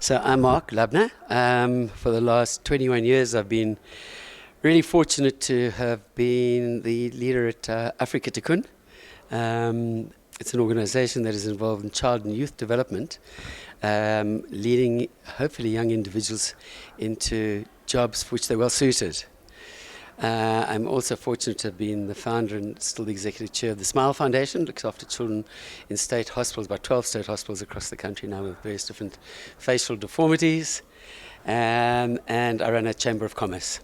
So I'm Marc Lubner. For the last 21 years, I've been really fortunate to have been the leader at AfrikaTikkun. It's an organization that is involved in child and youth development, leading hopefully young individuals into jobs for which they're well suited. I'm also fortunate to have been the founder and still the executive chair of the Smile Foundation, looks after children in state hospitals, about 12 state hospitals across the country now with various different facial deformities, and I run a chamber of commerce.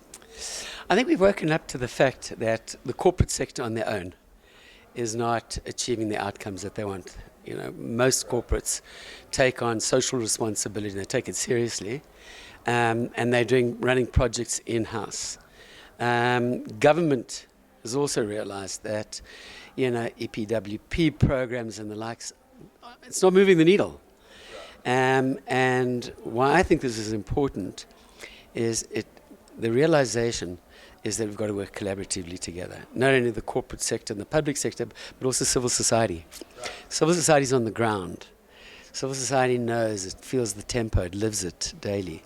I think we've woken up to the fact that the corporate sector on their own is not achieving the outcomes that they want. You know, most corporates take on social responsibility, and they take it seriously, and they're running projects in-house. Government has also realized that, EPWP programs and the likes, it's not moving the needle. And why I think this is important is the realization is that we've got to work collaboratively together. Not only the corporate sector and the public sector, but also civil society. Right. Civil society is on the ground. Civil society knows, it feels the tempo, it lives it daily.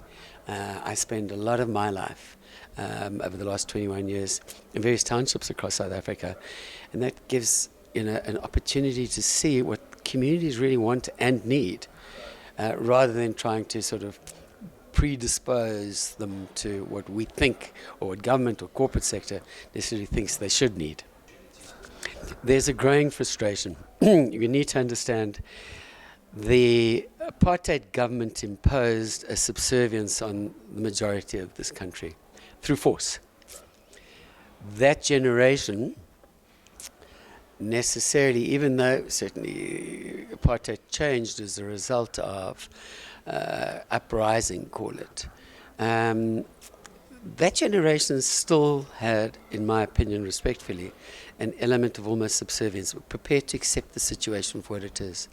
I spend a lot of my life over the last 21 years in various townships across South Africa, and that gives an opportunity to see what communities really want and need, rather than trying to sort of predispose them to what we think or what government or corporate sector necessarily thinks they should need. There's a growing frustration. You need to understand the apartheid government imposed a subservience on the majority of this country through force. That generation necessarily, even though certainly apartheid changed as a result of uprising, call it, that generation still had, in my opinion, respectfully, an element of almost subservience, prepared to accept the situation for what it is.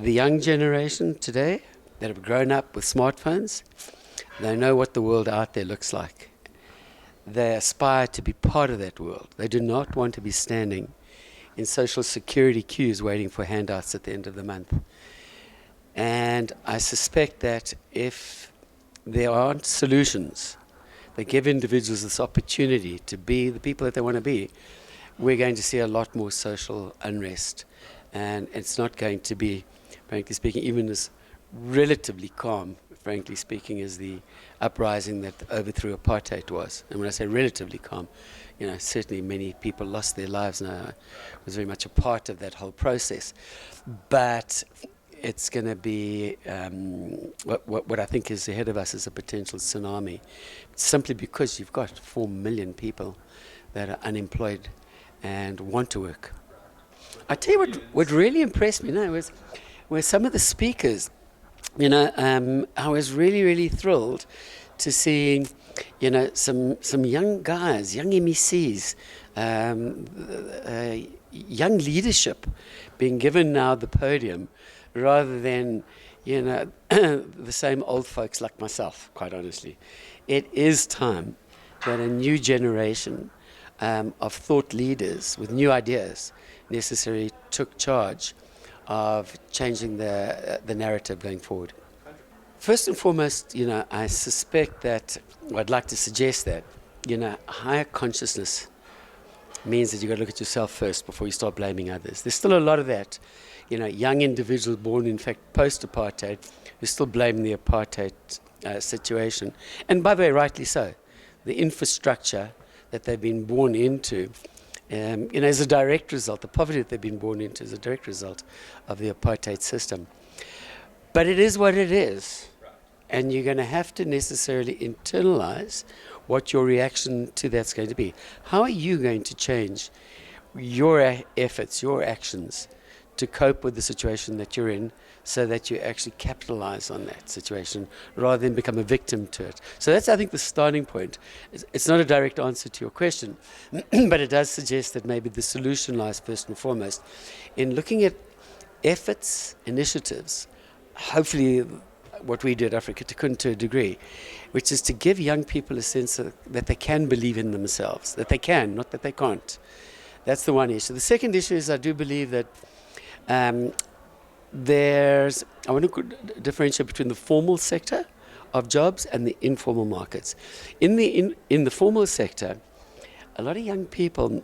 The young generation today that have grown up with smartphones, they know what the world out there looks like. They aspire to be part of that world. They do not want to be standing in social security queues waiting for handouts at the end of the month. And I suspect that if there aren't solutions that give individuals this opportunity to be the people that they want to be, we're going to see a lot more social unrest. And it's not going to be, frankly speaking, even as relatively calm, frankly speaking, as the uprising that overthrew apartheid was. And when I say relatively calm, certainly many people lost their lives, and I was very much a part of that whole process. But it's going to be what I think is ahead of us is a potential tsunami, simply because you've got 4 million people that are unemployed and want to work. I tell you what really impressed me now were some of the speakers. I was really, really thrilled to see, some young guys, young MECs, young leadership being given now the podium rather than, the same old folks like myself, quite honestly. It is time that a new generation of thought leaders with new ideas necessarily took charge of changing the narrative going forward. First and foremost, I suspect that, or I'd like to suggest that, higher consciousness means that you've got to look at yourself first before you start blaming others. There's still a lot of that, young individuals born, in fact, post-apartheid, who still blame the apartheid situation. And by the way, rightly so. The infrastructure that they've been born into, as a direct result, the poverty that they've been born into is a direct result of the apartheid system. But it is what it is. And you're going to have to necessarily internalize what your reaction to that's going to be. How are you going to change your efforts, your actions, to cope with the situation that you're in so that you actually capitalize on that situation rather than become a victim to it? So that's, I think, the starting point. It's not a direct answer to your question, but it does suggest that maybe the solution lies first and foremost in looking at efforts, initiatives, hopefully what we do at AfrikaTikkun to a degree, which is to give young people a sense that they can believe in themselves, that they can, not that they can't. That's the one issue. The second issue is I do believe that I want to differentiate between the formal sector of jobs and the informal markets. In the formal sector, a lot of young people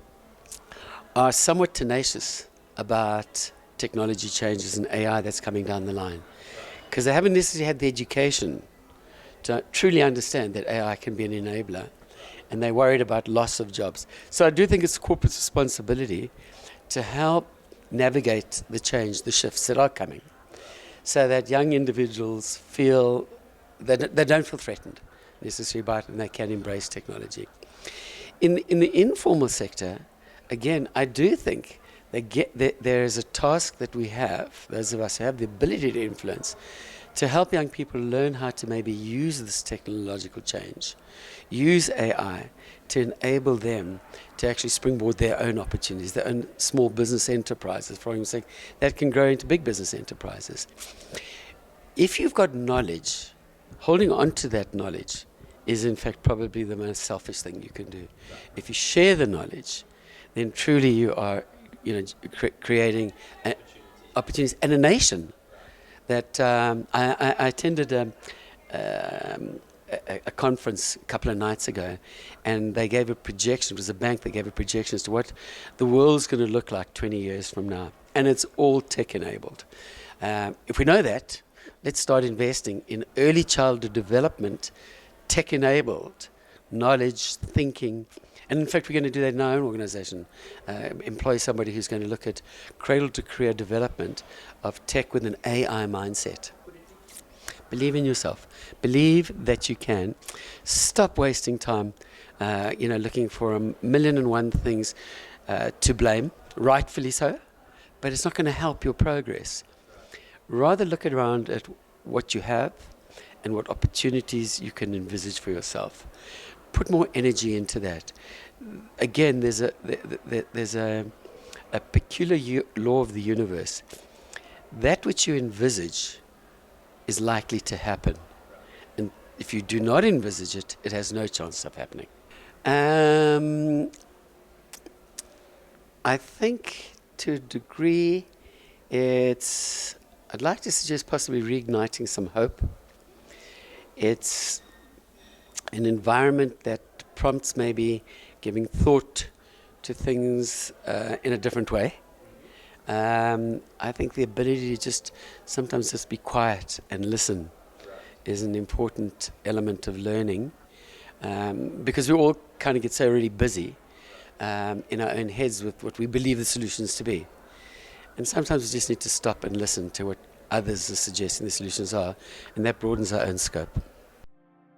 are somewhat tenacious about technology changes and AI that's coming down the line, because they haven't necessarily had the education to truly understand that AI can be an enabler, and they're worried about loss of jobs. So I do think it's corporate responsibility to help navigate the change, the shifts that are coming, so that young individuals feel that they don't feel threatened necessarily by it, and they can embrace technology. In the informal sector, again, I do think there is a task that we have, those of us who have the ability to influence, to help young people learn how to maybe use this technological change, use AI to enable them to actually springboard their own opportunities, their own small business enterprises, for argument's sake, that can grow into big business enterprises. If you've got knowledge, holding on to that knowledge is in fact probably the most selfish thing you can do. If you share the knowledge, then truly you are, creating opportunities and a nation. That I attended a conference a couple of nights ago, and they gave a projection. It was a bank that gave a projection as to what the world's going to look like 20 years from now, and it's all tech-enabled. If we know that, let's start investing in early childhood development, tech-enabled knowledge, thinking. And in fact, we're going to do that in our own organization. Employ somebody who's going to look at cradle-to-career development of tech with an AI mindset. Believe in yourself. Believe that you can. Stop wasting time, looking for 1,000,001 things to blame, rightfully so, but it's not going to help your progress. Rather look around at what you have and what opportunities you can envisage for yourself. Put more energy into that. Again, there's a peculiar law of the universe. That which you envisage is likely to happen. And if you do not envisage it, it has no chance of happening. I think to a degree I'd like to suggest possibly reigniting some hope. It's an environment that prompts maybe giving thought to things in a different way. I think the ability to sometimes just be quiet and listen is an important element of learning, because we all kind of get so really busy in our own heads with what we believe the solutions to be. And sometimes we just need to stop and listen to what others are suggesting the solutions are, and that broadens our own scope.